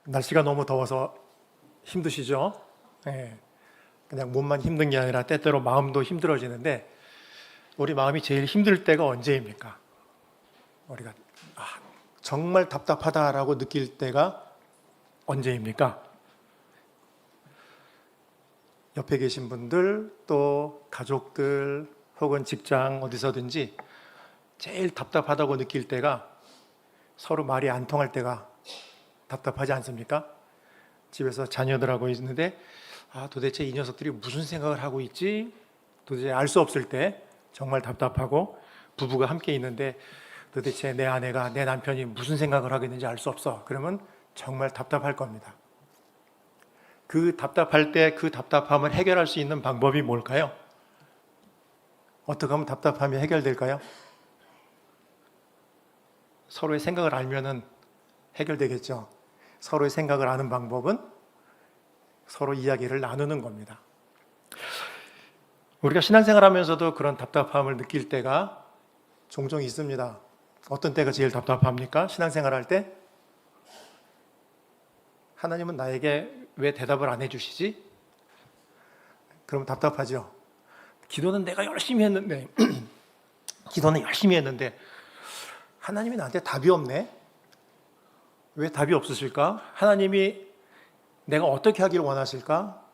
날씨가 너무 더워서 힘드시죠? 예, 그냥 몸만 힘든 게 아니라 때때로 마음도 힘들어지는데 우리 마음이 제일 힘들 때가 언제입니까? 우리가 정말 답답하다라고 느낄 때가 언제입니까? 옆에 계신 분들 또 가족들 혹은 직장 어디서든지 제일 답답하다고 느낄 때가 서로 말이 안 통할 때가 답답하지 않습니까? 집에서 자녀들하고 있는데 도대체 이 녀석들이 무슨 생각을 하고 있지? 도대체 알 수 없을 때 정말 답답하고, 부부가 함께 있는데 도대체 내 아내가 내 남편이 무슨 생각을 하고 있는지 알 수 없어. 그러면 정말 답답할 겁니다. 그 답답할 때 그 답답함을 해결할 수 있는 방법이 뭘까요? 어떻게 하면 답답함이 해결될까요? 서로의 생각을 알면은 해결되겠죠. 서로의 생각을 아는 방법은 서로 이야기를 나누는 겁니다. 우리가 신앙생활 하면서도 그런 답답함을 느낄 때가 종종 있습니다. 어떤 때가 제일 답답합니까? 신앙생활 할 때? 하나님은 나에게 왜 대답을 안 해주시지? 그럼 답답하죠. 기도는 내가 열심히 했는데 기도는 열심히 했는데 하나님이 나한테 답이 없네? 왜 답이 없으실까? 하나님이 내가 어떻게 하기를 원하실까?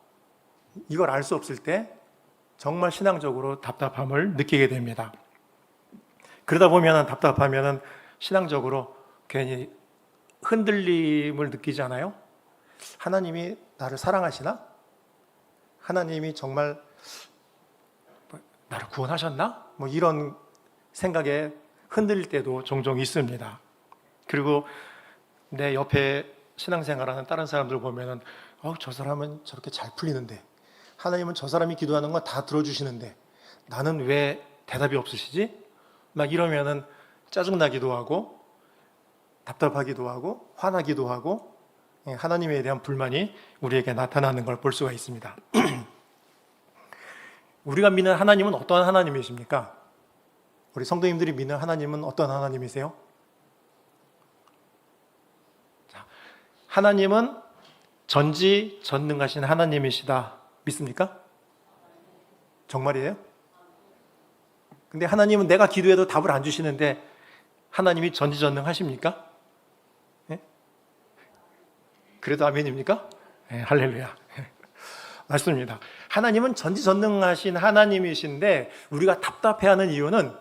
이걸 알 수 없을 때 정말 신앙적으로 답답함을 느끼게 됩니다. 그러다 보면 답답하면 신앙적으로 괜히 흔들림을 느끼잖아요. 하나님이 나를 사랑하시나? 하나님이 정말 나를 구원하셨나? 이런 생각에 흔들릴 때도 종종 있습니다. 그리고 내 옆에 신앙생활하는 다른 사람들 보면은 저 사람은 저렇게 잘 풀리는데, 하나님은 저 사람이 기도하는 건 다 들어주시는데 나는 왜 대답이 없으시지? 막 이러면은 짜증나기도 하고 답답하기도 하고 화나기도 하고 하나님에 대한 불만이 우리에게 나타나는 걸 볼 수가 있습니다. 우리가 믿는 하나님은 어떠한 하나님이십니까? 우리 성도님들이 믿는 하나님은 어떤 하나님이세요? 하나님은 전지전능하신 하나님이시다. 믿습니까? 정말이에요? 근데 하나님은 내가 기도해도 답을 안 주시는데 하나님이 전지전능하십니까? 네? 그래도 아멘입니까? 네, 할렐루야. 맞습니다. 하나님은 전지전능하신 하나님이신데 우리가 답답해하는 이유는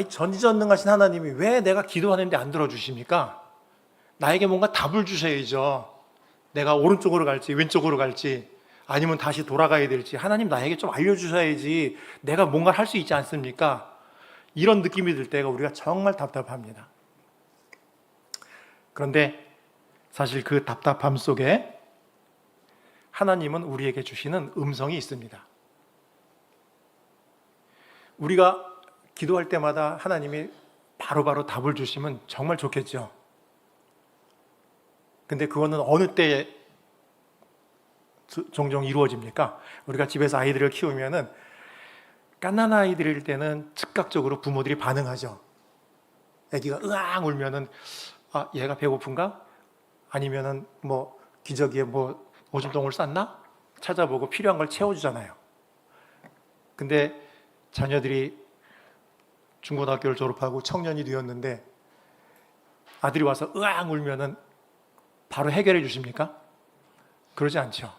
전지전능하신 하나님이 왜 내가 기도하는데 안 들어주십니까? 나에게 뭔가 답을 주셔야죠. 내가 오른쪽으로 갈지 왼쪽으로 갈지 아니면 다시 돌아가야 될지 하나님 나에게 좀 알려주셔야지 내가 뭔가를 할 수 있지 않습니까? 이런 느낌이 들 때가 우리가 정말 답답합니다. 그런데 사실 그 답답함 속에 하나님은 우리에게 주시는 음성이 있습니다. 우리가 기도할 때마다 하나님이 바로바로 답을 주시면 정말 좋겠죠. 근데 그거는 어느 때에 종종 이루어집니까? 우리가 집에서 아이들을 키우면은 갓난 아이들일 때는 즉각적으로 부모들이 반응하죠. 아기가 으앙 울면은 얘가 배고픈가? 아니면은 기저귀에 오줌통을 쌌나? 찾아보고 필요한 걸 채워주잖아요. 근데 자녀들이 중고등학교를 졸업하고 청년이 되었는데 아들이 와서 으앙 울면은 바로 해결해 주십니까? 그러지 않죠.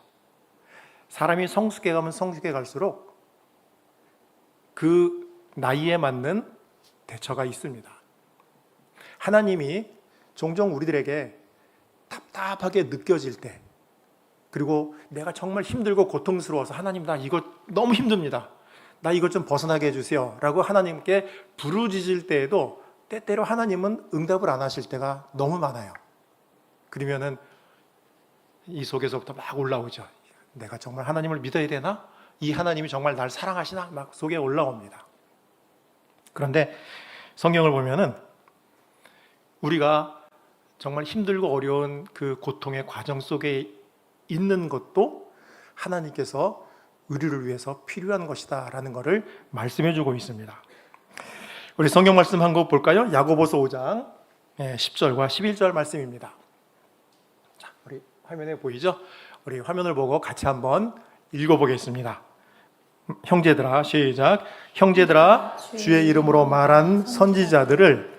사람이 성숙해 가면 성숙해 갈수록 그 나이에 맞는 대처가 있습니다. 하나님이 종종 우리들에게 답답하게 느껴질 때, 그리고 내가 정말 힘들고 고통스러워서 하나님 나 이거 너무 힘듭니다. 나 이것 좀 벗어나게 해주세요 라고 하나님께 부르짖을 때에도 때때로 하나님은 응답을 안 하실 때가 너무 많아요. 그러면은 이 속에서부터 막 올라오죠. 내가 정말 하나님을 믿어야 되나? 이 하나님이 정말 날 사랑하시나? 막 속에 올라옵니다. 그런데 성경을 보면은 우리가 정말 힘들고 어려운 그 고통의 과정 속에 있는 것도 하나님께서 우리를 위해서 필요한 것이다 라는 것을 말씀해 주고 있습니다. 우리 성경 말씀 한 거 볼까요? 야고보서 5장 10절과 11절 말씀입니다. 우리 화면에 보이죠? 우리 화면을 보고 같이 한번 읽어보겠습니다. 형제들아, 시작. 형제들아, 주의 이름으로 말한 선지자들을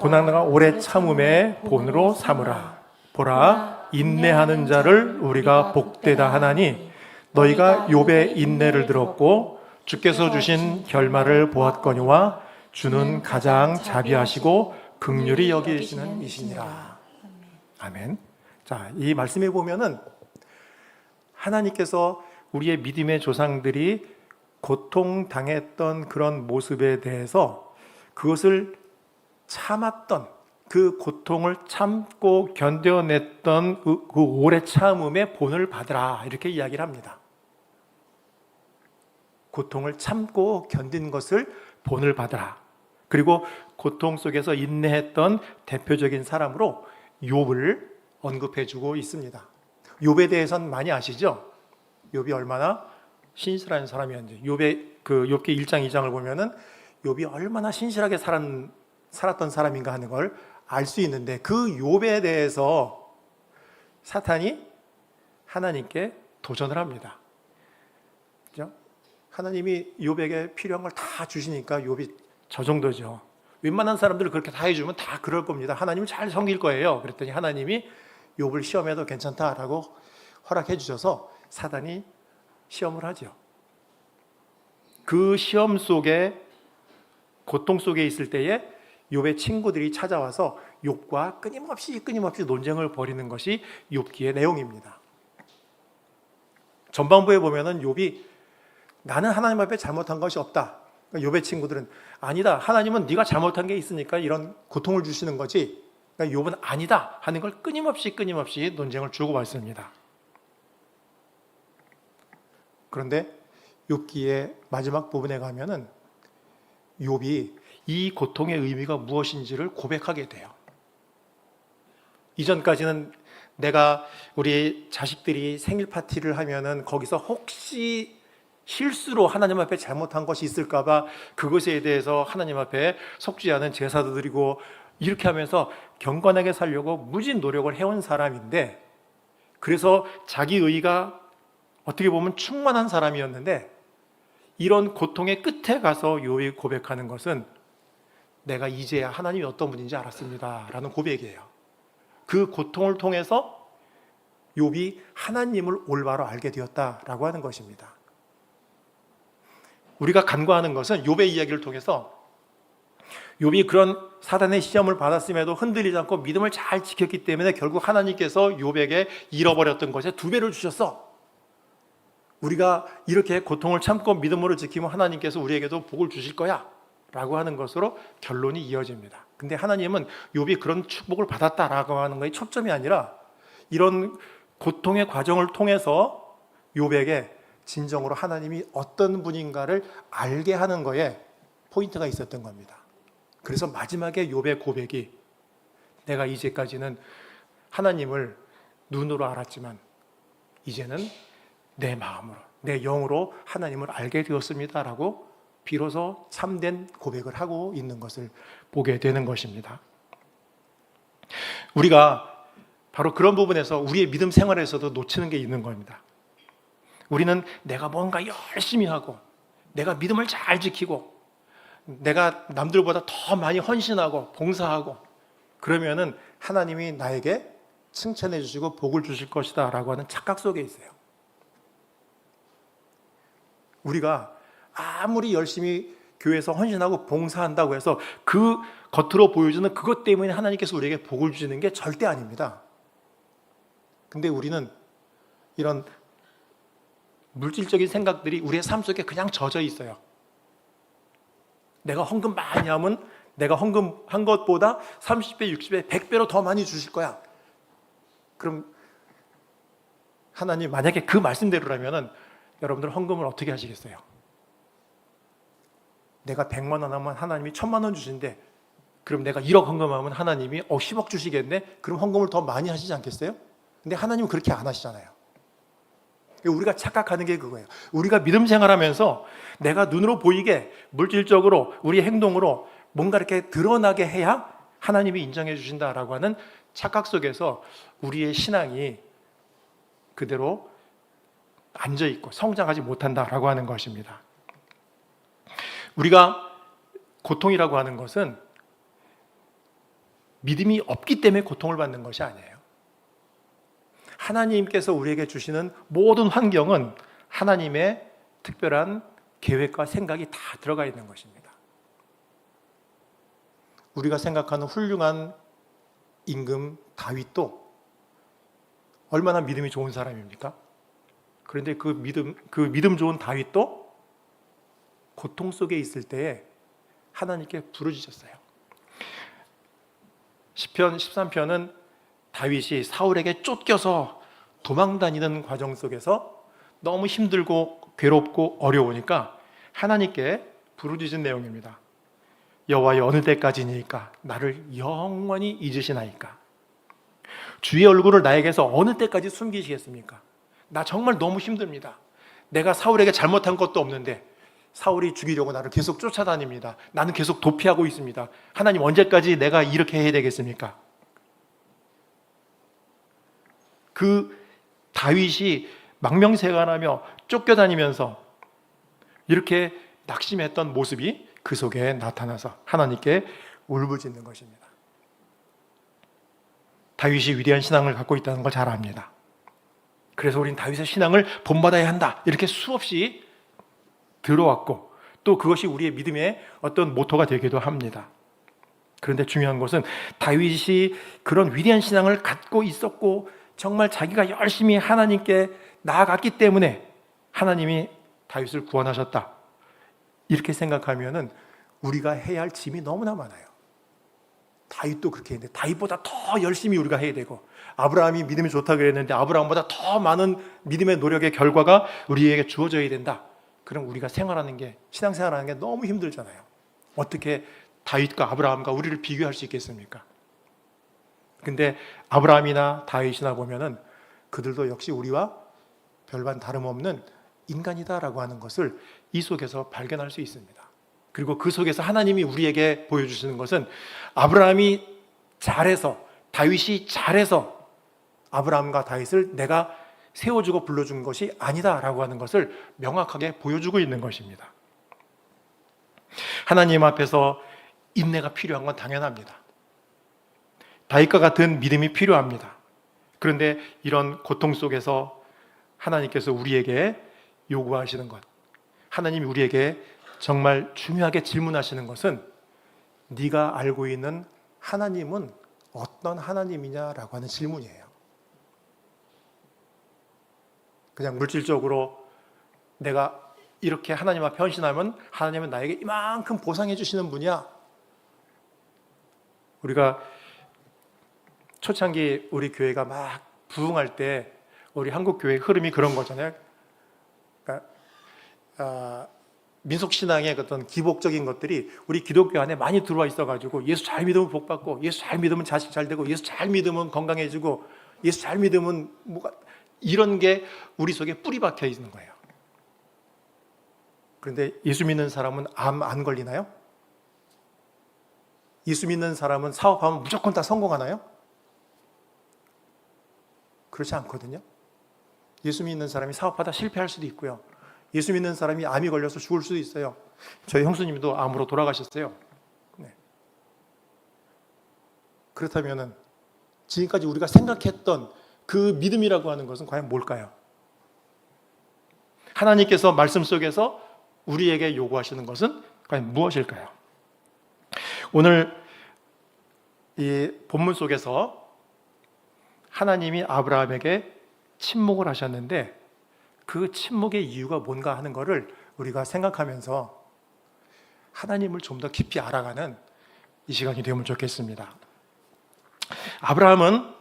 고난과 오래 참음의 본으로 삼으라. 보라, 인내하는 자를 우리가 복되다 하나니 너희가 욥의 인내를 들었고 주께서 주신 결말을 보았거니와 주는 가장 자비하시고 긍휼히 여기시는 이시니라. 아멘. 자, 이 말씀에 보면은 하나님께서 우리의 믿음의 조상들이 고통당했던 그런 모습에 대해서 그것을 참았던, 그 고통을 참고 견뎌냈던 그 오래 참음의 본을 받으라, 이렇게 이야기를 합니다. 고통을 참고 견딘 것을 본을 받으라. 그리고 고통 속에서 인내했던 대표적인 사람으로 욥을 언급해주고 있습니다. 욥에 대해서는 많이 아시죠? 욥이 얼마나 신실한 사람이었는지. 욥의 그 욥기 1장 2장을 보면은 욥이 얼마나 신실하게 살았던 사람인가 하는 걸 알 수 있는데, 그 욥에 대해서 사탄이 하나님께 도전을 합니다. 그죠? 하나님이 욥에게 필요한 걸 다 주시니까 욥이 저 정도죠. 웬만한 사람들을 그렇게 다 해주면 다 그럴 겁니다. 하나님을 잘 섬길 거예요. 그랬더니 하나님이 욥을 시험해도 괜찮다라고 허락해 주셔서 사단이 시험을 하죠. 그 시험 속에, 고통 속에 있을 때에 욥의 친구들이 찾아와서 욥과 끊임없이 논쟁을 벌이는 것이 욥기의 내용입니다. 전반부에 보면은 욥이 나는 하나님 앞에 잘못한 것이 없다. 욥의 친구들은 아니다. 하나님은 네가 잘못한 게 있으니까 이런 고통을 주시는 거지. 욥은 아니다 하는 걸 끊임없이 논쟁을 주고받습니다. 그런데 욥기의 마지막 부분에 가면은 욥이 이 고통의 의미가 무엇인지를 고백하게 돼요. 이전까지는 내가 우리 자식들이 생일 파티를 하면은 거기서 혹시 실수로 하나님 앞에 잘못한 것이 있을까봐 그것에 대해서 하나님 앞에 속지 않은 제사도 드리고 이렇게 하면서 경건하게 살려고 무진 노력을 해온 사람인데, 그래서 자기 의가 어떻게 보면 충만한 사람이었는데, 이런 고통의 끝에 가서 욥이 고백하는 것은 내가 이제야 하나님이 어떤 분인지 알았습니다 라는 고백이에요. 그 고통을 통해서 욥이 하나님을 올바로 알게 되었다라고 하는 것입니다. 우리가 간과하는 것은 욥의 이야기를 통해서 욥이 그런 사단의 시험을 받았음에도 흔들리지 않고 믿음을 잘 지켰기 때문에 결국 하나님께서 욥에게 잃어버렸던 것에 2배를 주셨어. 우리가 이렇게 고통을 참고 믿음으로 지키면 하나님께서 우리에게도 복을 주실 거야 라고 하는 것으로 결론이 이어집니다. 근데 하나님은 욥이 그런 축복을 받았다라고 하는 것이 초점이 아니라 이런 고통의 과정을 통해서 욥에게 진정으로 하나님이 어떤 분인가를 알게 하는 거에 포인트가 있었던 겁니다. 그래서 마지막에 욥의 고백이 내가 이제까지는 하나님을 눈으로 알았지만 이제는 내 마음으로, 내 영으로 하나님을 알게 되었습니다라고 비로소 참된 고백을 하고 있는 것을 보게 되는 것입니다. 우리가 바로 그런 부분에서 우리의 믿음 생활에서도 놓치는 게 있는 겁니다. 우리는 내가 뭔가 열심히 하고 내가 믿음을 잘 지키고 내가 남들보다 더 많이 헌신하고 봉사하고 그러면은 하나님이 나에게 칭찬해 주시고 복을 주실 것이다 라고 하는 착각 속에 있어요. 우리가 아무리 열심히 교회에서 헌신하고 봉사한다고 해서 그 겉으로 보여주는 그것 때문에 하나님께서 우리에게 복을 주시는 게 절대 아닙니다. 근데 우리는 이런 물질적인 생각들이 우리의 삶 속에 그냥 젖어 있어요. 내가 헌금 많이 하면 내가 헌금한 것보다 30배, 60배, 100배로 더 많이 주실 거야. 그럼 하나님 만약에 그 말씀대로라면 여러분들 헌금을 어떻게 하시겠어요? 내가 100만 원 하면 하나님이 1000만 원 주신대. 그럼 내가 1억 헌금하면 하나님이 10억 주시겠네? 그럼 헌금을 더 많이 하시지 않겠어요? 근데 하나님은 그렇게 안 하시잖아요. 우리가 착각하는 게 그거예요. 우리가 믿음 생활하면서 내가 눈으로 보이게 물질적으로 우리 행동으로 뭔가 이렇게 드러나게 해야 하나님이 인정해 주신다라고 하는 착각 속에서 우리의 신앙이 그대로 앉아있고 성장하지 못한다라고 하는 것입니다. 우리가 고통이라고 하는 것은 믿음이 없기 때문에 고통을 받는 것이 아니에요. 하나님께서 우리에게 주시는 모든 환경은 하나님의 특별한 계획과 생각이 다 들어가 있는 것입니다. 우리가 생각하는 훌륭한 임금 다윗도 얼마나 믿음이 좋은 사람입니까? 그런데 그 믿음 좋은 다윗도 고통 속에 있을 때에 하나님께 부르짖었어요. 시편 13편은 다윗이 사울에게 쫓겨서 도망다니는 과정 속에서 너무 힘들고 괴롭고 어려우니까 하나님께 부르짖은 내용입니다. 여호와여, 어느 때까지니까 나를 영원히 잊으시나이까? 주의 얼굴을 나에게서 어느 때까지 숨기시겠습니까? 나 정말 너무 힘듭니다. 내가 사울에게 잘못한 것도 없는데 사울이 죽이려고 나를 계속 쫓아다닙니다. 나는 계속 도피하고 있습니다. 하나님, 언제까지 내가 이렇게 해야 되겠습니까? 그 다윗이 망명세관하며 쫓겨다니면서 이렇게 낙심했던 모습이 그 속에 나타나서 하나님께 울부짖는 것입니다. 다윗이 위대한 신앙을 갖고 있다는 걸 잘 압니다. 그래서 우리는 다윗의 신앙을 본받아야 한다, 이렇게 수없이 들어왔고 또 그것이 우리의 믿음의 어떤 모토가 되기도 합니다. 그런데 중요한 것은 다윗이 그런 위대한 신앙을 갖고 있었고 정말 자기가 열심히 하나님께 나아갔기 때문에 하나님이 다윗을 구원하셨다, 이렇게 생각하면은 우리가 해야 할 짐이 너무나 많아요. 다윗도 그렇게 했는데 다윗보다 더 열심히 우리가 해야 되고, 아브라함이 믿음이 좋다고 그랬는데 아브라함보다 더 많은 믿음의 노력의 결과가 우리에게 주어져야 된다. 그럼 우리가 생활하는 게, 신앙생활하는 게 너무 힘들잖아요. 어떻게 다윗과 아브라함과 우리를 비교할 수 있겠습니까? 근데 아브라함이나 다윗이나 보면은 그들도 역시 우리와 별반 다름없는 인간이다라고 하는 것을 이 속에서 발견할 수 있습니다. 그리고 그 속에서 하나님이 우리에게 보여주시는 것은 아브라함이 잘해서, 다윗이 잘해서 아브라함과 다윗을 내가 세워주고 불러준 것이 아니다라고 하는 것을 명확하게 보여주고 있는 것입니다. 하나님 앞에서 인내가 필요한 건 당연합니다. 다윗과 같은 믿음이 필요합니다. 그런데 이런 고통 속에서 하나님께서 우리에게 요구하시는 것, 하나님이 우리에게 정말 중요하게 질문하시는 것은 네가 알고 있는 하나님은 어떤 하나님이냐라고 하는 질문이에요. 그냥 물질적으로 내가 이렇게 하나님 앞에 헌신하면 하나님은 나에게 이만큼 보상해 주시는 분이야. 우리가 초창기 우리 교회가 막 부흥할 때 우리 한국 교회 흐름이 그런 거잖아요. 그러니까 민속신앙의 어떤 기복적인 것들이 우리 기독교 안에 많이 들어와 있어가지고 예수 잘 믿으면 복 받고, 예수 잘 믿으면 자식 잘 되고, 예수 잘 믿으면 건강해지고, 예수 잘 믿으면 뭐가, 이런 게 우리 속에 뿌리 박혀 있는 거예요. 그런데 예수 믿는 사람은 암 안 걸리나요? 예수 믿는 사람은 사업하면 무조건 다 성공하나요? 그렇지 않거든요. 예수 믿는 사람이 사업하다 실패할 수도 있고요. 예수 믿는 사람이 암이 걸려서 죽을 수도 있어요. 저희 형수님도 암으로 돌아가셨어요. 네. 그렇다면 지금까지 우리가 생각했던 그 믿음이라고 하는 것은 과연 뭘까요? 하나님께서 말씀 속에서 우리에게 요구하시는 것은 과연 무엇일까요? 오늘 이 본문 속에서 하나님이 아브라함에게 침묵을 하셨는데 그 침묵의 이유가 뭔가 하는 것을 우리가 생각하면서 하나님을 좀 더 깊이 알아가는 이 시간이 되면 좋겠습니다. 아브라함은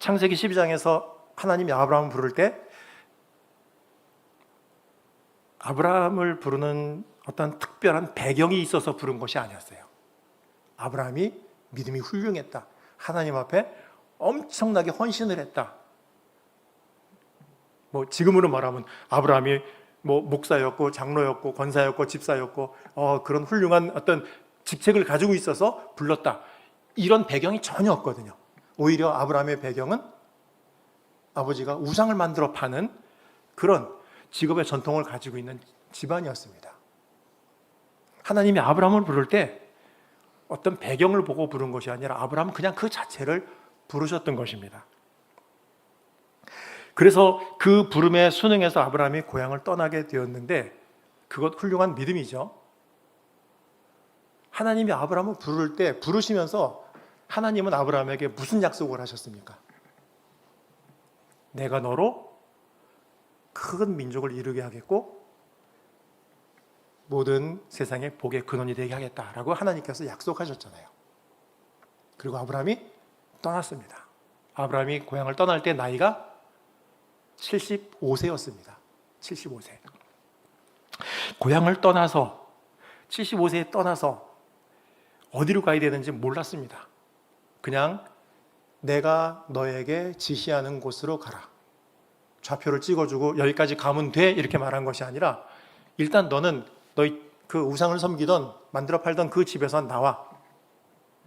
창세기 12장에서 하나님이 아브라함을 부를 때 아브라함을 부르는 어떤 특별한 배경이 있어서 부른 것이 아니었어요. 아브라함이 믿음이 훌륭했다, 하나님 앞에 엄청나게 헌신을 했다. 지금으로 말하면 아브라함이 목사였고 장로였고 권사였고 집사였고 그런 훌륭한 어떤 직책을 가지고 있어서 불렀다, 이런 배경이 전혀 없거든요. 오히려 아브라함의 배경은 아버지가 우상을 만들어 파는 그런 직업의 전통을 가지고 있는 집안이었습니다. 하나님이 아브라함을 부를 때 어떤 배경을 보고 부른 것이 아니라 아브라함은 그냥 그 자체를 부르셨던 것입니다. 그래서 그 부름에 순응해서 아브라함이 고향을 떠나게 되었는데 그것 훌륭한 믿음이죠. 하나님이 아브라함을 부를 때 부르시면서 하나님은 아브라함에게 무슨 약속을 하셨습니까? 내가 너로 큰 민족을 이루게 하겠고 모든 세상의 복의 근원이 되게 하겠다라고 하나님께서 약속하셨잖아요. 그리고 아브라함이 떠났습니다. 아브라함이 고향을 떠날 때 나이가 75세였습니다. 75세. 고향을 떠나서 75세에 떠나서 어디로 가야 되는지 몰랐습니다. 그냥 내가 너에게 지시하는 곳으로 가라. 좌표를 찍어주고 여기까지 가면 돼 이렇게 말한 것이 아니라 일단 너는 너희 그 우상을 섬기던 만들어 팔던 그 집에서 나와.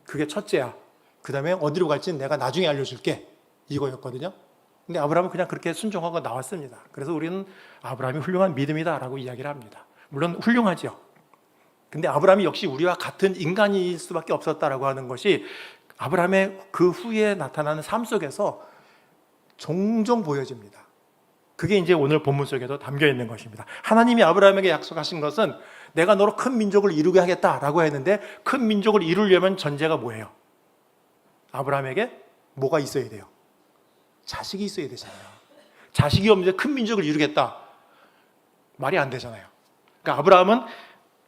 그게 첫째야. 그 다음에 어디로 갈지는 내가 나중에 알려줄게. 이거였거든요. 근데 아브라함은 그냥 그렇게 순종하고 나왔습니다. 그래서 우리는 아브라함이 훌륭한 믿음이다라고 이야기를 합니다. 물론 훌륭하죠. 근데 아브라함이 역시 우리와 같은 인간일 수밖에 없었다라고 하는 것이 아브라함의 그 후에 나타나는 삶 속에서 종종 보여집니다. 그게 이제 오늘 본문 속에도 담겨 있는 것입니다. 하나님이 아브라함에게 약속하신 것은 내가 너로 큰 민족을 이루게 하겠다라고 했는데 큰 민족을 이루려면 전제가 뭐예요? 아브라함에게 뭐가 있어야 돼요? 자식이 있어야 되잖아요. 자식이 없는데 큰 민족을 이루겠다. 말이 안 되잖아요. 그러니까 아브라함은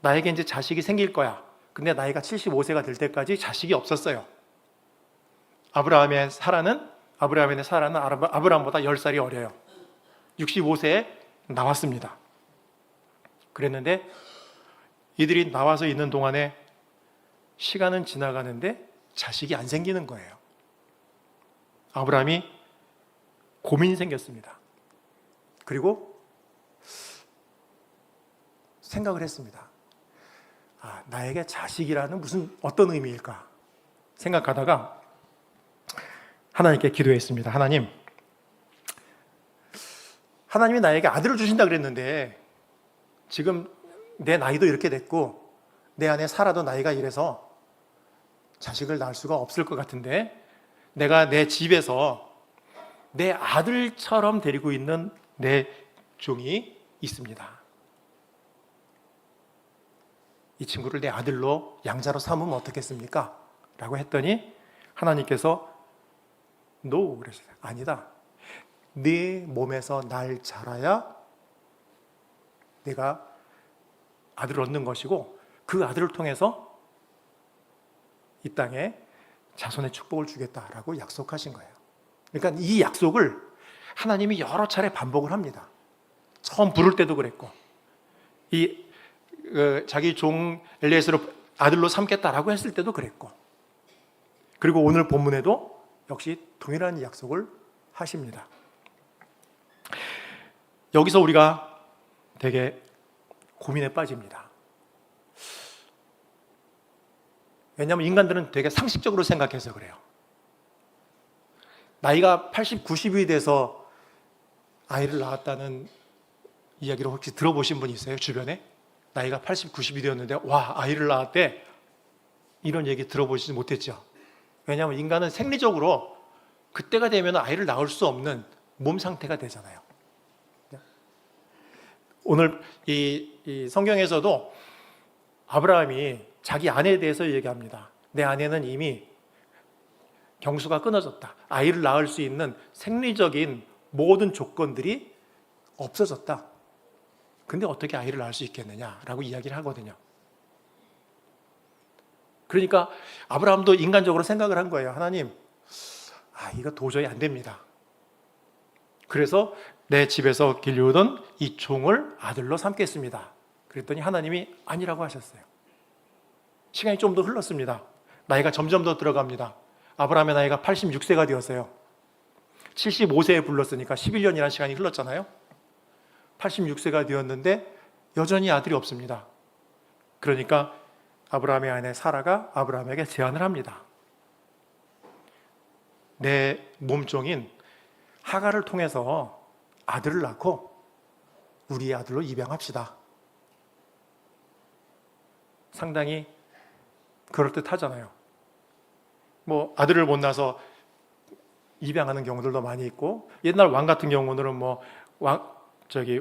나에게 이제 자식이 생길 거야. 근데 나이가 75세가 될 때까지 자식이 없었어요. 아브라함의 사라는 아브라함보다 10살이 어려요. 65세에 나왔습니다. 그랬는데 이들이 나와서 있는 동안에 시간은 지나가는데 자식이 안 생기는 거예요. 아브라함이 고민이 생겼습니다. 그리고 생각을 했습니다. 나에게 자식이라는 무슨 어떤 의미일까 생각하다가 하나님께 기도했습니다. 하나님이 나에게 아들을 주신다 그랬는데 지금 내 나이도 이렇게 됐고 내 안에 살아도 나이가 이래서 자식을 낳을 수가 없을 것 같은데 내가 내 집에서 내 아들처럼 데리고 있는 내 종이 있습니다. 이 친구를 내 아들로 양자로 삼으면 어떻겠습니까? 라고 했더니 하나님께서 No 그러셨어요. 아니다. 네 몸에서 날 자라야 내가 아들을 얻는 것이고 그 아들을 통해서 이 땅에 자손의 축복을 주겠다라고 약속하신 거예요. 그러니까 이 약속을 하나님이 여러 차례 반복을 합니다. 처음 부를 때도 그랬고 자기 종 엘리에셀을 아들로 삼겠다라고 했을 때도 그랬고 그리고 오늘 본문에도 역시 동일한 약속을 하십니다. 여기서 우리가 되게 고민에 빠집니다. 왜냐하면 인간들은 되게 상식적으로 생각해서 그래요. 나이가 80, 90이 돼서 아이를 낳았다는 이야기를 혹시 들어보신 분 있어요? 주변에? 나이가 80, 90이 되었는데 와 아이를 낳았대. 이런 얘기 들어보시지 못했죠. 왜냐하면 인간은 생리적으로 그때가 되면 아이를 낳을 수 없는 몸 상태가 되잖아요. 오늘 이 성경에서도 아브라함이 자기 아내에 대해서 얘기합니다. 내 아내는 이미 경수가 끊어졌다. 아이를 낳을 수 있는 생리적인 모든 조건들이 없어졌다. 근데 어떻게 아이를 낳을 수 있겠느냐라고 이야기를 하거든요. 그러니까 아브라함도 인간적으로 생각을 한 거예요. 하나님, 이거 도저히 안 됩니다. 그래서 내 집에서 길러오던 이 종을 아들로 삼겠습니다. 그랬더니 하나님이 아니라고 하셨어요. 시간이 좀 더 흘렀습니다. 나이가 점점 더 들어갑니다. 아브라함의 나이가 86세가 되었어요. 75세에 불렀으니까 11년이라는 시간이 흘렀잖아요. 86세가 되었는데 여전히 아들이 없습니다. 그러니까 아브라함의 아내 사라가 아브라함에게 제안을 합니다. 내 몸종인 하갈을 통해서 아들을 낳고 우리의 아들로 입양합시다. 상당히 그럴듯하잖아요. 뭐 아들을 못 낳아서 입양하는 경우들도 많이 있고, 옛날 왕 같은 경우는 뭐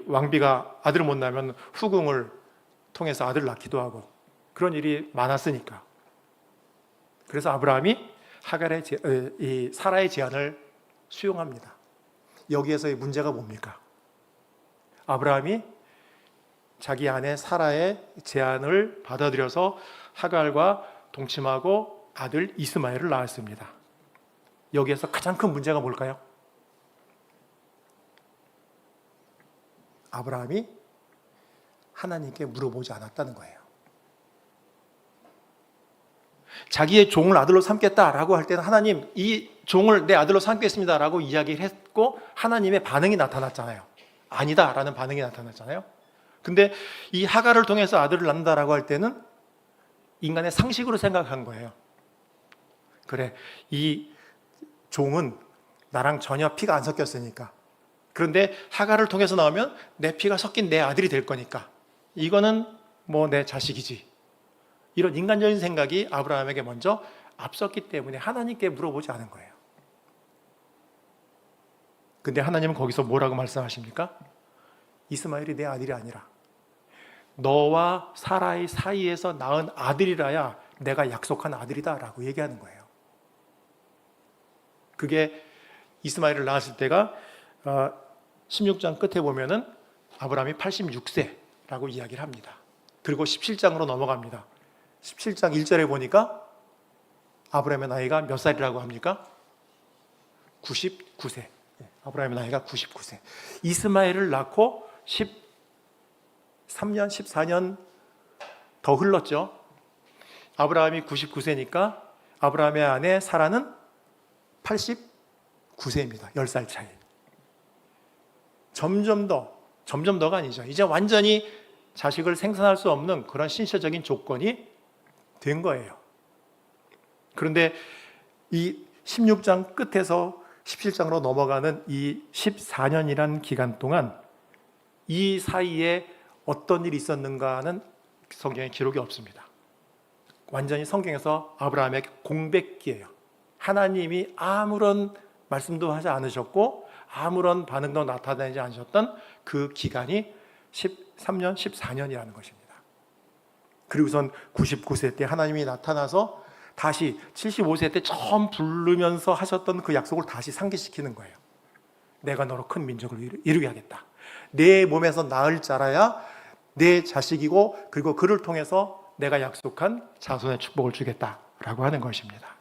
왕비가 아들을 못 낳으면 후궁을 통해서 아들을 낳기도 하고 그런 일이 많았으니까. 그래서 아브라함이 이 사라의 제안을 수용합니다. 여기에서의 문제가 뭡니까? 아브라함이 자기 아내 사라의 제안을 받아들여서 하갈과 동침하고 아들 이스마엘을 낳았습니다. 여기에서 가장 큰 문제가 뭘까요? 아브라함이 하나님께 물어보지 않았다는 거예요. 자기의 종을 아들로 삼겠다라고 할 때는 하나님, 이 종을 내 아들로 삼겠습니다라고 이야기를 했고 하나님의 반응이 나타났잖아요. 아니다라는 반응이 나타났잖아요. 근데 이 하갈을 통해서 아들을 낳는다라고 할 때는 인간의 상식으로 생각한 거예요. 그래, 이 종은 나랑 전혀 피가 안 섞였으니까, 그런데 하갈을 통해서 나오면 내 피가 섞인 내 아들이 될 거니까 이거는 뭐 내 자식이지, 이런 인간적인 생각이 아브라함에게 먼저 앞섰기 때문에 하나님께 물어보지 않은 거예요. 근데 하나님은 거기서 뭐라고 말씀하십니까? 이스마엘이 내 아들이 아니라 너와 사라의 사이에서 낳은 아들이라야 내가 약속한 아들이다 라고 얘기하는 거예요. 그게 이스마엘을 낳았을 때가 16장 끝에 보면은 아브라함이 86세라고 이야기를 합니다. 그리고 17장으로 넘어갑니다. 17장 1절에 보니까 아브라함의 나이가 몇 살이라고 합니까? 99세. 아브라함의 나이가 99세. 이스마엘을 낳고 13년, 14년 더 흘렀죠. 아브라함이 99세니까 아브라함의 아내 사라는 89세입니다. 10살 차이. 점점 더가 아니죠. 이제 완전히 자식을 생산할 수 없는 그런 신체적인 조건이 된 거예요. 그런데 이 16장 끝에서 17장으로 넘어가는 이 14년이라는 기간 동안 이 사이에 어떤 일이 있었는가는 성경에 기록이 없습니다. 완전히 성경에서 아브라함의 공백기예요. 하나님이 아무런 말씀도 하지 않으셨고 아무런 반응도 나타내지 않으셨던 그 기간이 13년, 14년이라는 것입니다. 그리고선 99세 때 하나님이 나타나서 다시 75세 때 처음 부르면서 하셨던 그 약속을 다시 상기시키는 거예요. 내가 너로 큰 민족을 이루게 하겠다. 내 몸에서 낳을 자라야 내 자식이고, 그리고 그를 통해서 내가 약속한 자손의 축복을 주겠다라고 하는 것입니다.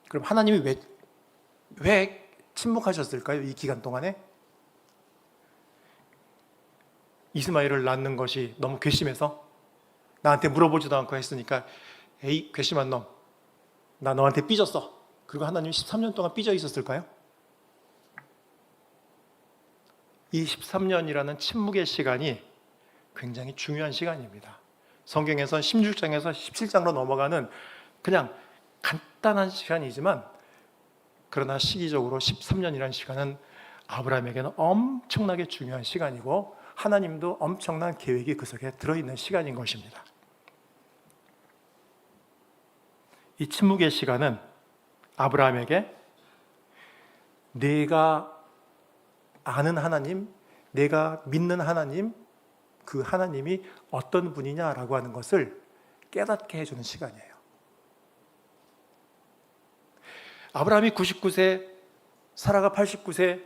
그럼 하나님이 왜 침묵하셨을까요? 이 기간 동안에? 이스마엘을 낳는 것이 너무 괘씸해서? 나한테 물어보지도 않고 했으니까 에이 괘씸한 놈, 나 너한테 삐졌어. 그리고 하나님이 13년 동안 삐져 있었을까요? 이 13년이라는 침묵의 시간이 굉장히 중요한 시간입니다. 성경에선 16장에서 17장으로 넘어가는 그냥 간단한 시간이지만, 그러나 시기적으로 13년이라는 시간은 아브라함에게는 엄청나게 중요한 시간이고 하나님도 엄청난 계획이 그 속에 들어있는 시간인 것입니다. 이 침묵의 시간은 아브라함에게 내가 아는 하나님, 내가 믿는 하나님, 그 하나님이 어떤 분이냐라고 하는 것을 깨닫게 해주는 시간이에요. 아브라함이 99세, 사라가 89세,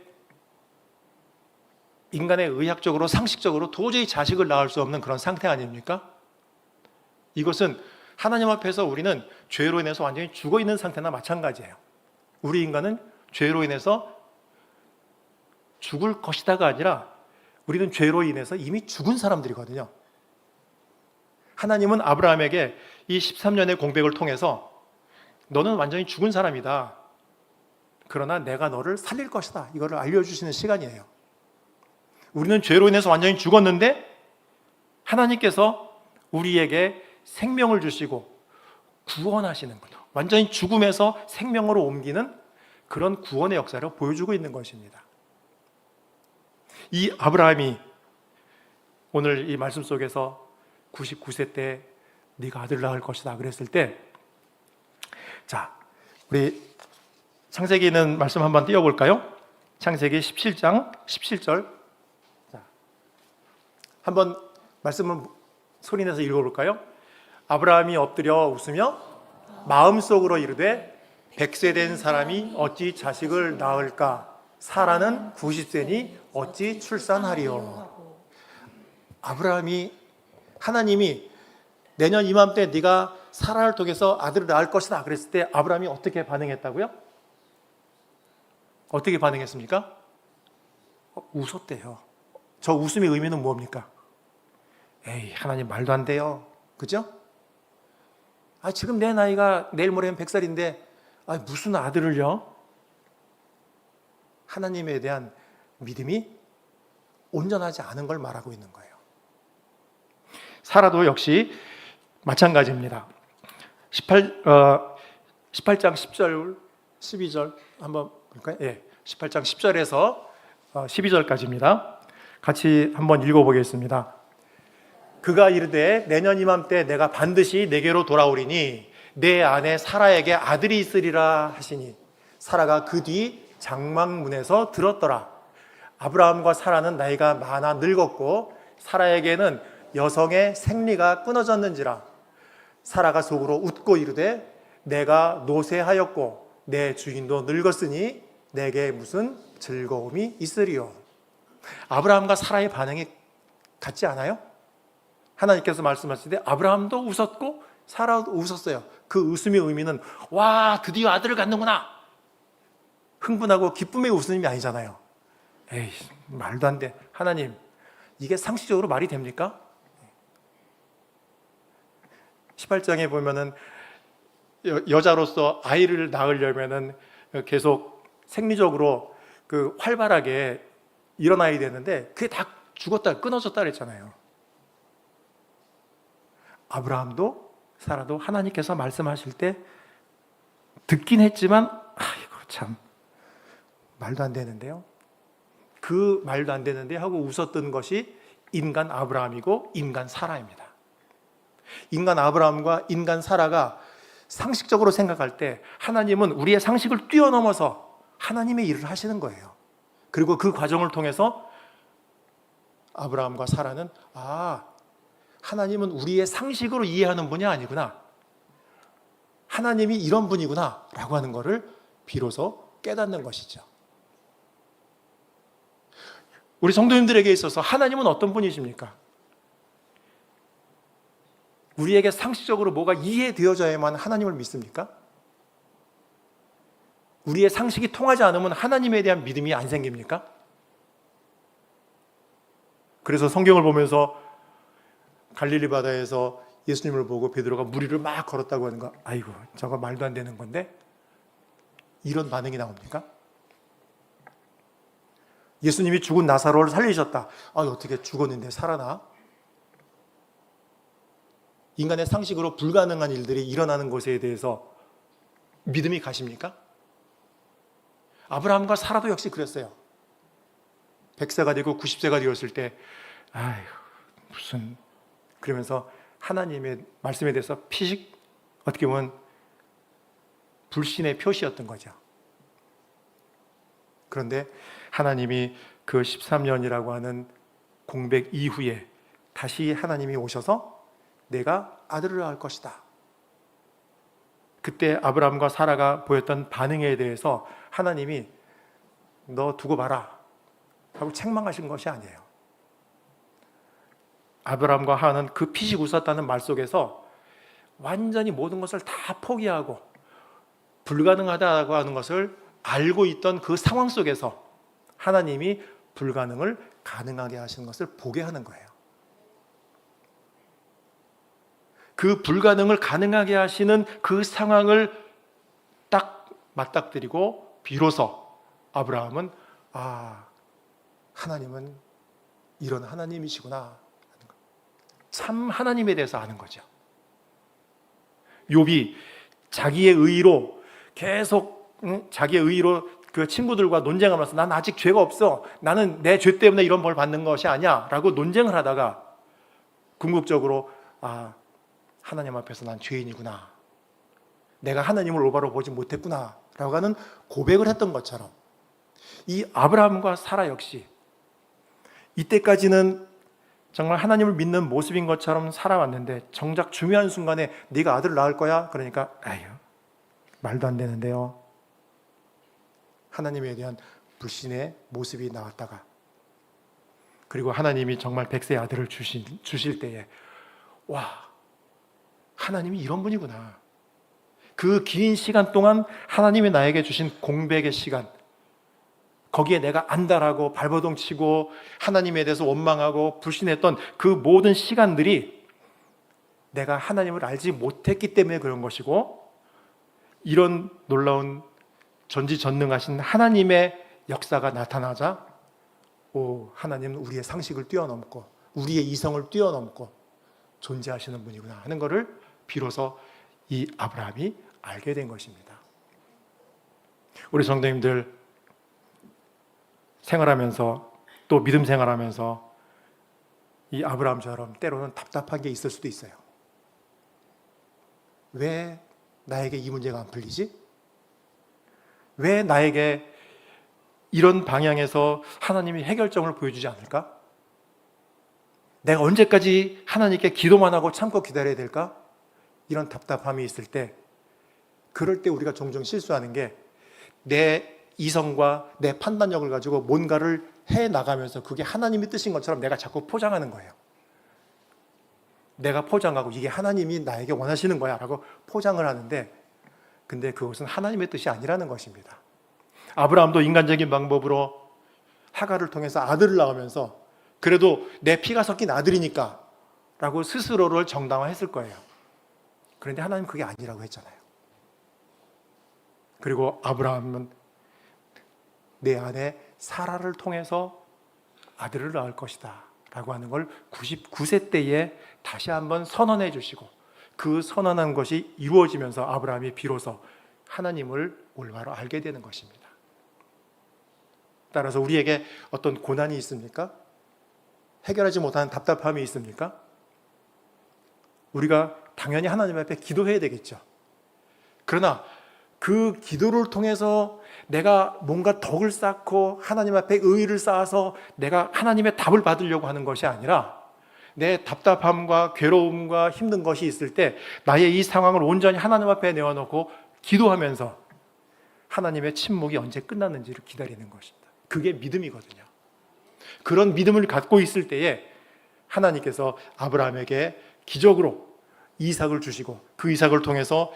인간의 의학적으로 상식적으로 도저히 자식을 낳을 수 없는 그런 상태 아닙니까? 이것은 하나님 앞에서 우리는 죄로 인해서 완전히 죽어있는 상태나 마찬가지예요. 우리 인간은 죄로 인해서 죽을 것이다가 아니라 우리는 죄로 인해서 이미 죽은 사람들이거든요. 하나님은 아브라함에게 이 13년의 공백을 통해서 너는 완전히 죽은 사람이다. 그러나 내가 너를 살릴 것이다. 이거를 알려주시는 시간이에요. 우리는 죄로 인해서 완전히 죽었는데 하나님께서 우리에게 생명을 주시고 구원하시는 거죠. 완전히 죽음에서 생명으로 옮기는 그런 구원의 역사를 보여주고 있는 것입니다. 이 아브라함이 오늘 이 말씀 속에서 99세 때 네가 아들 낳을 것이다 그랬을 때, 자, 우리 창세기는 말씀 한번 띄워볼까요? 창세기 17장 17절. 자, 한번 말씀을 소리내서 읽어볼까요? 아브라함이 엎드려 웃으며 마음속으로 이르되 100세 된 사람이 어찌 자식을 낳을까? 사라는 90세니 어찌 출산하리요? 아브라함이, 하나님이 내년 이맘때 네가 사라를 통해서 아들을 낳을 것이다 그랬을 때 아브라함이 어떻게 반응했다고요? 어떻게 반응했습니까? 웃었대요. 저 웃음의 의미는 뭡니까? 에이, 하나님 말도 안 돼요. 그죠? 지금 내 나이가 내일 모레면 100살인데 무슨 아들을요? 하나님에 대한 믿음이 온전하지 않은 걸 말하고 있는 거예요. 사라도 역시 마찬가지입니다. 18장 10절, 12절 한번 볼까요? 예, 18장 10절에서 12절까지입니다. 같이 한번 읽어보겠습니다. 그가 이르되 내년 이맘때 내가 반드시 내게로 돌아오리니 내 아내 사라에게 아들이 있으리라 하시니 사라가 그 뒤 장막문에서 들었더라. 아브라함과 사라는 나이가 많아 늙었고 사라에게는 여성의 생리가 끊어졌는지라. 사라가 속으로 웃고 이르되 내가 노쇠하였고 내 주인도 늙었으니 내게 무슨 즐거움이 있으리요. 아브라함과 사라의 반응이 같지 않아요? 하나님께서 말씀하실 때 아브라함도 웃었고 사라도 웃었어요. 그 웃음의 의미는 와, 드디어 아들을 갖는구나, 흥분하고 기쁨의 웃음이 아니잖아요. 에이, 말도 안 돼. 하나님, 이게 상식적으로 말이 됩니까? 18장에 보면은 여자로서 아이를 낳으려면은 계속 생리적으로 활발하게 일어나야 되는데 그게 다 죽었다, 끊어졌다 그랬잖아요. 아브라함도 사라도 하나님께서 말씀하실 때 듣긴 했지만 아이고 참 말도 안 되는데요. 그 말도 안 되는데 하고 웃었던 것이 인간 아브라함이고 인간 사라입니다. 인간 아브라함과 인간 사라가 상식적으로 생각할 때 하나님은 우리의 상식을 뛰어넘어서 하나님의 일을 하시는 거예요. 그리고 그 과정을 통해서 아브라함과 사라는 하나님은 우리의 상식으로 이해하는 분이 아니구나, 하나님이 이런 분이구나 라고 하는 것을 비로소 깨닫는 것이죠. 우리 성도님들에게 있어서 하나님은 어떤 분이십니까? 우리에게 상식적으로 뭐가 이해되어져야만 하나님을 믿습니까? 우리의 상식이 통하지 않으면 하나님에 대한 믿음이 안 생깁니까? 그래서 성경을 보면서 갈릴리 바다에서 예수님을 보고 베드로가 물 위를 막 걸었다고 하는 거, 아이고 저거 말도 안 되는 건데, 이런 반응이 나옵니까? 예수님이 죽은 나사로를 살리셨다. 어떻게 죽었는데 살아나? 인간의 상식으로 불가능한 일들이 일어나는 것에 대해서 믿음이 가십니까? 아브라함과 사라도 역시 그랬어요. 100세가 되고 90세가 되었을 때 아이고 무슨, 그러면서 하나님의 말씀에 대해서 피식, 어떻게 보면 불신의 표시였던 거죠. 그런데 하나님이 그 13년이라고 하는 공백 이후에 다시 하나님이 오셔서 내가 아들을 낳을 것이다. 그때 아브라함과 사라가 보였던 반응에 대해서 하나님이 너 두고 봐라 하고 책망하신 것이 아니에요. 아브라함과 하나는 그 피식 웃었다는 말 속에서 완전히 모든 것을 다 포기하고 불가능하다고 하는 것을 알고 있던 그 상황 속에서 하나님이 불가능을 가능하게 하시는 것을 보게 하는 거예요. 그 불가능을 가능하게 하시는 그 상황을 딱 맞닥뜨리고 비로소 아브라함은 하나님은 이런 하나님이시구나, 참 하나님에 대해서 아는 거죠. 욥이 자기의 의로 계속 자기의 의로 그 친구들과 논쟁하면서 난 아직 죄가 없어, 나는 내 죄 때문에 이런 벌 받는 것이 아니야 라고 논쟁을 하다가 궁극적으로 하나님 앞에서 난 죄인이구나, 내가 하나님을 올바로 보지 못했구나 라고 하는 고백을 했던 것처럼 이 아브라함과 사라 역시 이때까지는 정말 하나님을 믿는 모습인 것처럼 살아왔는데 정작 중요한 순간에 네가 아들을 낳을 거야? 그러니까 아유, 말도 안 되는데요. 하나님에 대한 불신의 모습이 나왔다가, 그리고 하나님이 정말 백세의 아들을 주실 때에 와, 하나님이 이런 분이구나. 그 긴 시간 동안 하나님이 나에게 주신 공백의 시간, 거기에 내가 안달하고 발버둥 치고 하나님에 대해서 원망하고 불신했던 그 모든 시간들이 내가 하나님을 알지 못했기 때문에 그런 것이고, 이런 놀라운 전지전능하신 하나님의 역사가 나타나자 하나님은 우리의 상식을 뛰어넘고 우리의 이성을 뛰어넘고 존재하시는 분이구나 하는 것을 비로소 이 아브라함이 알게 된 것입니다. 우리 성도님들 생활하면서 또 믿음 생활하면서 이 아브라함처럼 때로는 답답한 게 있을 수도 있어요. 왜 나에게 이 문제가 안 풀리지? 왜 나에게 이런 방향에서 하나님이 해결점을 보여주지 않을까? 내가 언제까지 하나님께 기도만 하고 참고 기다려야 될까? 이런 답답함이 있을 때, 그럴 때 우리가 종종 실수하는 게 내 이성과 내 판단력을 가지고 뭔가를 해나가면서 그게 하나님이 뜻인 것처럼 내가 자꾸 포장하는 거예요. 내가 포장하고 이게 하나님이 나에게 원하시는 거야 라고 포장을 하는데, 근데 그것은 하나님의 뜻이 아니라는 것입니다. 아브라함도 인간적인 방법으로 하갈을 통해서 아들을 낳으면서 그래도 내 피가 섞인 아들이니까 라고 스스로를 정당화했을 거예요. 그런데 하나님 그게 아니라고 했잖아요. 그리고 아브라함은 내 안에 사라를 통해서 아들을 낳을 것이다 라고 하는 걸 99세 때에 다시 한번 선언해 주시고, 그 선언한 것이 이루어지면서 아브라함이 비로소 하나님을 올바로 알게 되는 것입니다. 따라서 우리에게 어떤 고난이 있습니까? 해결하지 못하는 답답함이 있습니까? 우리가 당연히 하나님 앞에 기도해야 되겠죠. 그러나 그 기도를 통해서 내가 뭔가 덕을 쌓고 하나님 앞에 의의를 쌓아서 내가 하나님의 답을 받으려고 하는 것이 아니라, 내 답답함과 괴로움과 힘든 것이 있을 때 나의 이 상황을 온전히 하나님 앞에 내어놓고 기도하면서 하나님의 침묵이 언제 끝나는지를 기다리는 것입니다. 그게 믿음이거든요. 그런 믿음을 갖고 있을 때에 하나님께서 아브라함에게 기적으로 이삭을 주시고 그 이삭을 통해서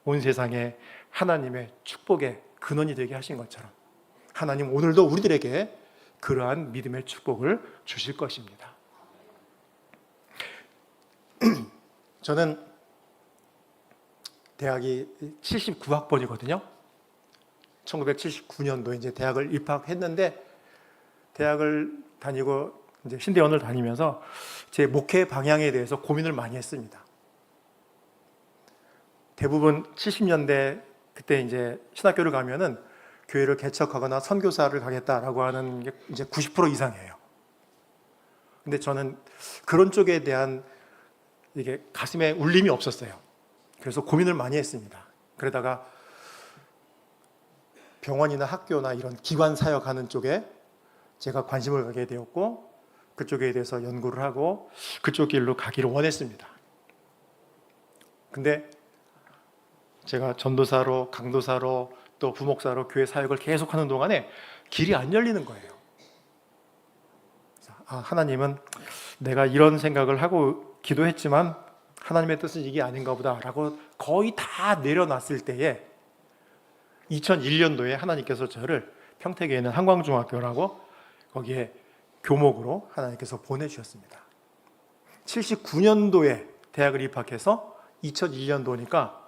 온 세상에 하나님의 축복의 근원이 되게 하신 것처럼 하나님 오늘도 우리들에게 그러한 믿음의 축복을 주실 것입니다. 저는 대학이 79학번이거든요. 1979년도에 이제 대학을 입학했는데, 대학을 다니고 이제 신대원을 다니면서 제 목회 방향에 대해서 고민을 많이 했습니다. 대부분 70년대 그때 이제 신학교를 가면은 교회를 개척하거나 선교사를 가겠다라고 하는 게 이제 90% 이상이에요. 근데 저는 그런 쪽에 대한 이게 가슴에 울림이 없었어요. 그래서 고민을 많이 했습니다. 그러다가 병원이나 학교나 이런 기관 사역하는 쪽에 제가 관심을 갖게 되었고, 그쪽에 대해서 연구를 하고 그쪽 길로 가기를 원했습니다. 근데 제가 전도사로, 강도사로, 또 부목사로 교회 사역을 계속하는 동안에 길이 안 열리는 거예요. 하나님은 내가 이런 생각을 하고 기도했지만 하나님의 뜻은 이게 아닌가 보다라고 거의 다 내려놨을 때에 2001년도에 하나님께서 저를 평택에 있는 한광중학교라고 거기에 교목으로 하나님께서 보내주셨습니다. 79년도에 대학을 입학해서 2001년도니까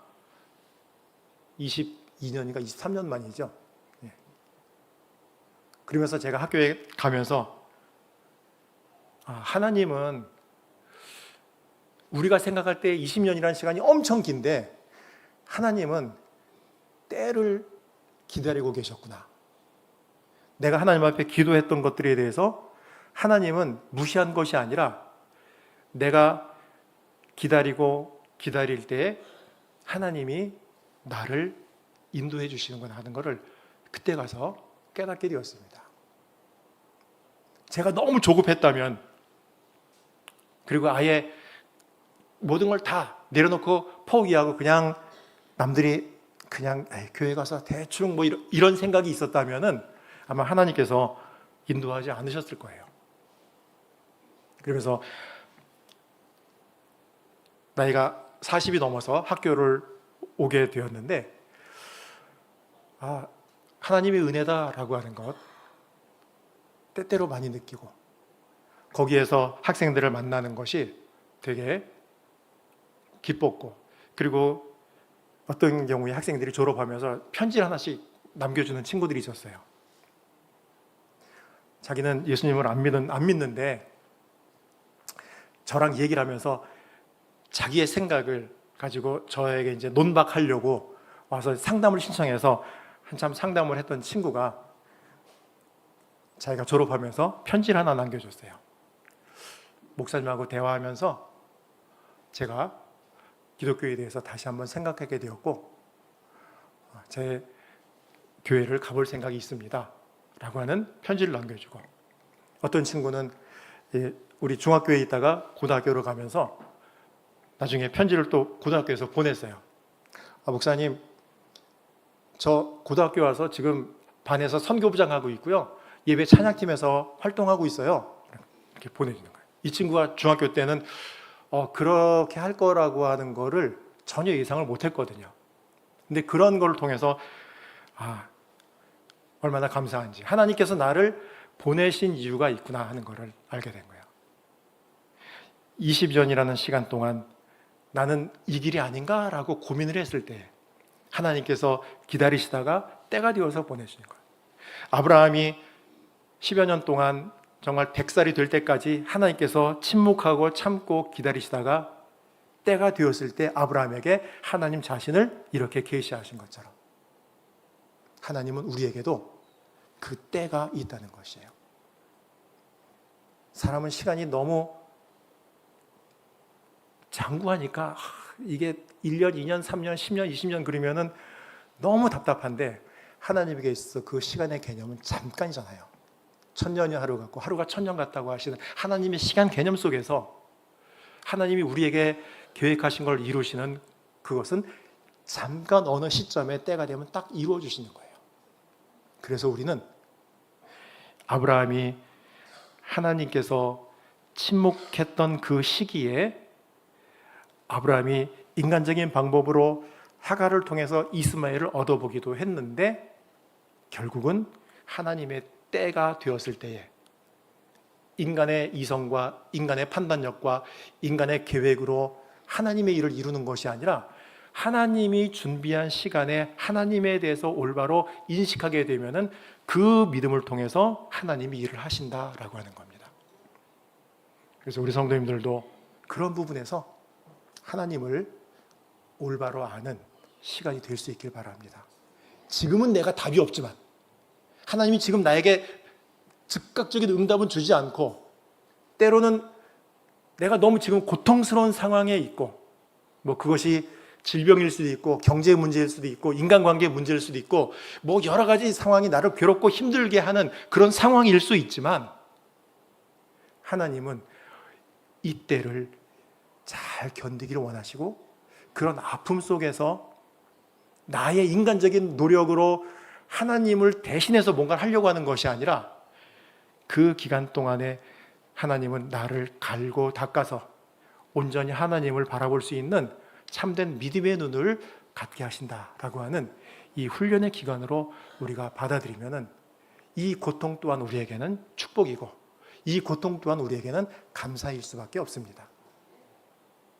22년인가 23년 만이죠. 그러면서 제가 학교에 가면서 하나님은 우리가 생각할 때 20년이라는 시간이 엄청 긴데 하나님은 때를 기다리고 계셨구나. 내가 하나님 앞에 기도했던 것들에 대해서 하나님은 무시한 것이 아니라 내가 기다리고 기다릴 때에 하나님이 나를 인도해 주시는구나 하는 것을 그때 가서 깨닫게 되었습니다. 제가 너무 조급했다면, 그리고 아예 모든 걸 다 내려놓고 포기하고 그냥 남들이 그냥 교회 가서 대충 뭐 이런 생각이 있었다면은 아마 하나님께서 인도하지 않으셨을 거예요. 그러면서 나이가 40이 넘어서 학교를 오게 되었는데, 하나님의 은혜다라고 하는 것 때때로 많이 느끼고, 거기에서 학생들을 만나는 것이 되게 기뻤고, 그리고 어떤 경우에 학생들이 졸업하면서 편지를 하나씩 남겨주는 친구들이 있었어요. 자기는 예수님을 안 믿는데 저랑 얘기를 하면서 자기의 생각을 가지고 저에게 이제 논박하려고 와서 상담을 신청해서 한참 상담을 했던 친구가 자기가 졸업하면서 편지를 하나 남겨줬어요. 목사님하고 대화하면서 제가 기독교에 대해서 다시 한번 생각하게 되었고, 제 교회를 가볼 생각이 있습니다 라고 하는 편지를 남겨주고, 어떤 친구는 우리 중학교에 있다가 고등학교로 가면서 나중에 편지를 또 고등학교에서 보냈어요. 목사님, 저 고등학교 와서 지금 반에서 선교부장 하고 있고요, 예배 찬양팀에서 활동하고 있어요. 이렇게 보내주는 거예요. 이 친구가 중학교 때는 그렇게 할 거라고 하는 거를 전혀 예상을 못했거든요. 근데 그런 걸 통해서 얼마나 감사한지, 하나님께서 나를 보내신 이유가 있구나 하는 것을 알게 된 거예요. 20년이라는 시간 동안 나는 이 길이 아닌가라고 고민을 했을 때 하나님께서 기다리시다가 때가 되어서 보내시는 거예요. 아브라함이 10여 년 동안 정말 100살이 될 때까지 하나님께서 침묵하고 참고 기다리시다가 때가 되었을 때 아브라함에게 하나님 자신을 이렇게 계시하신 것처럼 하나님은 우리에게도 그 때가 있다는 것이에요. 사람은 시간이 너무 장구하니까 이게 1년, 2년, 3년, 10년, 20년 그러면은 너무 답답한데, 하나님에게 있어서 그 시간의 개념은 잠깐이잖아요. 천년이 하루 같고 하루가 천년 같다고 하시는 하나님의 시간 개념 속에서 하나님이 우리에게 계획하신 걸 이루시는 그것은 잠깐 어느 시점에 때가 되면 딱 이루어 주시는 거예요. 그래서 우리는 아브라함이 하나님께서 침묵했던 그 시기에 아브라함이 인간적인 방법으로 하갈을 통해서 이스마엘을 얻어보기도 했는데, 결국은 하나님의 때가 되었을 때에 인간의 이성과 인간의 판단력과 인간의 계획으로 하나님의 일을 이루는 것이 아니라 하나님이 준비한 시간에 하나님에 대해서 올바로 인식하게 되면은 그 믿음을 통해서 하나님이 일을 하신다라고 하는 겁니다. 그래서 우리 성도님들도 그런 부분에서 하나님을 올바로 아는 시간이 될 수 있길 바랍니다. 지금은 내가 답이 없지만 하나님이 지금 나에게 즉각적인 응답은 주지 않고, 때로는 내가 너무 지금 고통스러운 상황에 있고, 뭐 그것이 질병일 수도 있고 경제 문제일 수도 있고 인간관계 문제일 수도 있고 뭐 여러 가지 상황이 나를 괴롭고 힘들게 하는 그런 상황일 수 있지만, 하나님은 이 때를 잘 견디기를 원하시고, 그런 아픔 속에서 나의 인간적인 노력으로 하나님을 대신해서 뭔가를 하려고 하는 것이 아니라 그 기간 동안에 하나님은 나를 갈고 닦아서 온전히 하나님을 바라볼 수 있는 참된 믿음의 눈을 갖게 하신다라고 하는 이 훈련의 기간으로 우리가 받아들이면은 이 고통 또한 우리에게는 축복이고 이 고통 또한 우리에게는 감사일 수밖에 없습니다.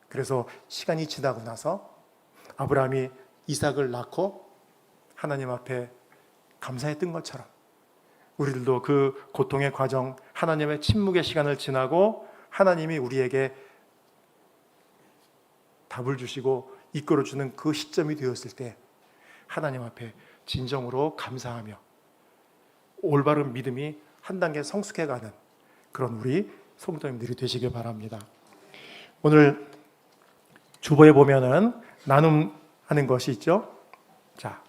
그래서 시간이 지나고 나서 아브라함이 이삭을 낳고 하나님 앞에 감사했던 것처럼 우리들도 그 고통의 과정, 하나님의 침묵의 시간을 지나고 하나님이 우리에게 답을 주시고 이끌어주는 그 시점이 되었을 때 하나님 앞에 진정으로 감사하며 올바른 믿음이 한 단계 성숙해가는 그런 우리 성도님들이 되시길 바랍니다. 오늘 주보에 보면은 나눔하는 것이 있죠. 자,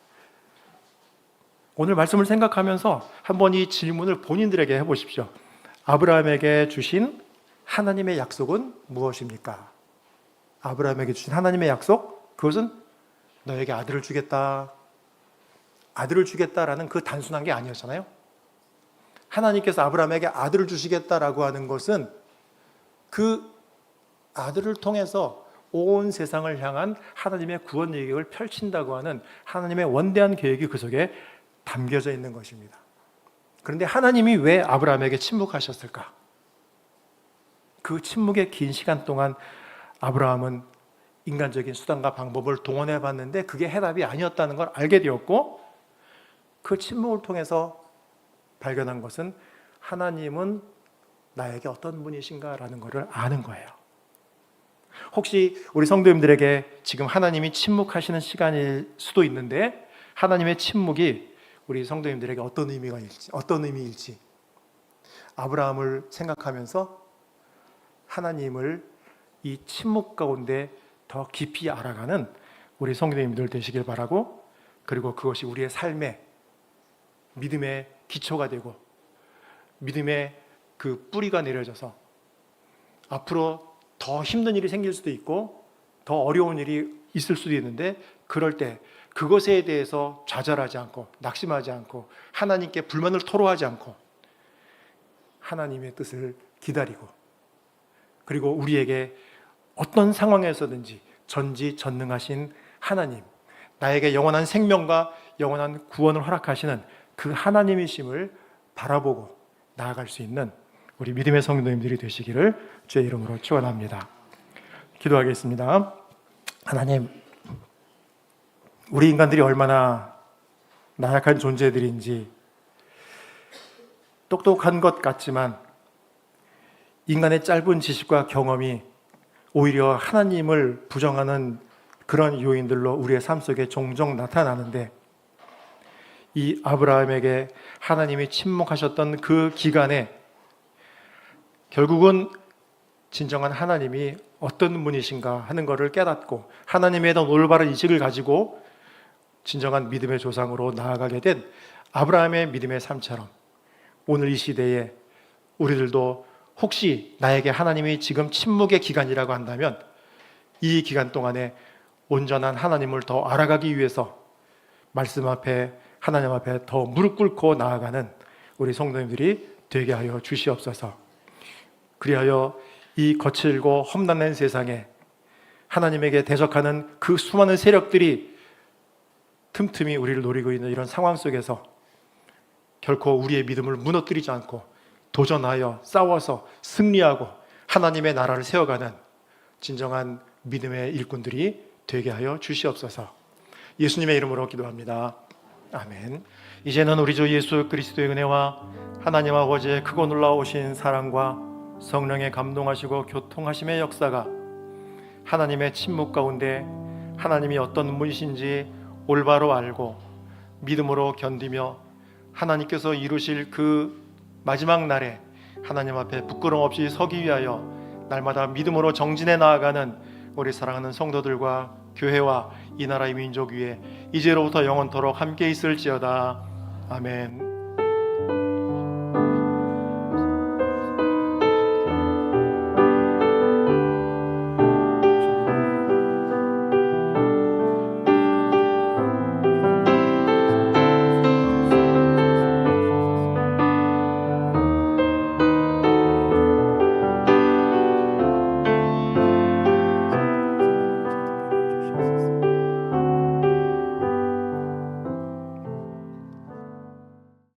오늘 말씀을 생각하면서 한번 이 질문을 본인들에게 해보십시오. 아브라함에게 주신 하나님의 약속은 무엇입니까? 아브라함에게 주신 하나님의 약속, 그것은 너에게 아들을 주겠다, 아들을 주겠다라는 그 단순한 게 아니었잖아요. 하나님께서 아브라함에게 아들을 주시겠다라고 하는 것은 그 아들을 통해서 온 세상을 향한 하나님의 구원 계획을 펼친다고 하는 하나님의 원대한 계획이 그 속에 담겨져 있는 것입니다. 그런데 하나님이 왜 아브라함에게 침묵하셨을까? 그 침묵의 긴 시간 동안 아브라함은 인간적인 수단과 방법을 동원해 봤는데 그게 해답이 아니었다는 걸 알게 되었고, 그 침묵을 통해서 발견한 것은 하나님은 나에게 어떤 분이신가라는 것을 아는 거예요. 혹시 우리 성도님들에게 지금 하나님이 침묵하시는 시간일 수도 있는데, 하나님의 침묵이 우리 성도님들에게 어떤 의미일지 아브라함을 생각하면서 하나님을 이 침묵 가운데 더 깊이 알아가는 우리 성도님들 되시길 바라고, 그리고 그것이 우리의 삶의 믿음의 기초가 되고 믿음의 그 뿌리가 내려져서 앞으로 더 힘든 일이 생길 수도 있고 더 어려운 일이 있을 수도 있는데, 그럴 때 그것에 대해서 좌절하지 않고 낙심하지 않고 하나님께 불만을 토로하지 않고 하나님의 뜻을 기다리고, 그리고 우리에게 어떤 상황에서든지 전지전능하신 하나님, 나에게 영원한 생명과 영원한 구원을 허락하시는 그 하나님이심을 바라보고 나아갈 수 있는 우리 믿음의 성도님들이 되시기를 주의 이름으로 축원합니다. 기도하겠습니다. 하나님, 우리 인간들이 얼마나 나약한 존재들인지, 똑똑한 것 같지만 인간의 짧은 지식과 경험이 오히려 하나님을 부정하는 그런 요인들로 우리의 삶 속에 종종 나타나는데, 이 아브라함에게 하나님이 침묵하셨던 그 기간에 결국은 진정한 하나님이 어떤 분이신가 하는 것을 깨닫고 하나님에 대한 올바른 인식을 가지고 진정한 믿음의 조상으로 나아가게 된 아브라함의 믿음의 삶처럼, 오늘 이 시대에 우리들도 혹시 나에게 하나님이 지금 침묵의 기간이라고 한다면 이 기간 동안에 온전한 하나님을 더 알아가기 위해서 말씀 앞에, 하나님 앞에 더 무릎 꿇고 나아가는 우리 성도님들이 되게 하여 주시옵소서. 그리하여 이 거칠고 험난한 세상에 하나님에게 대적하는 그 수많은 세력들이 틈틈이 우리를 노리고 있는 이런 상황 속에서 결코 우리의 믿음을 무너뜨리지 않고 도전하여 싸워서 승리하고 하나님의 나라를 세워가는 진정한 믿음의 일꾼들이 되게 하여 주시옵소서. 예수님의 이름으로 기도합니다. 아멘. 이제는 우리 주 예수 그리스도의 은혜와 하나님 아버지의 크고 놀라우신 사랑과 성령의 감동하시고 교통하심의 역사가 하나님의 침묵 가운데 하나님이 어떤 분이신지 올바로 알고 믿음으로 견디며 하나님께서 이루실 그 마지막 날에 하나님 앞에 부끄럼 없이 서기 위하여 날마다 믿음으로 정진해 나아가는 우리 사랑하는 성도들과 교회와 이 나라의 민족 위에 이제로부터 영원토록 함께 있을지어다. 아멘.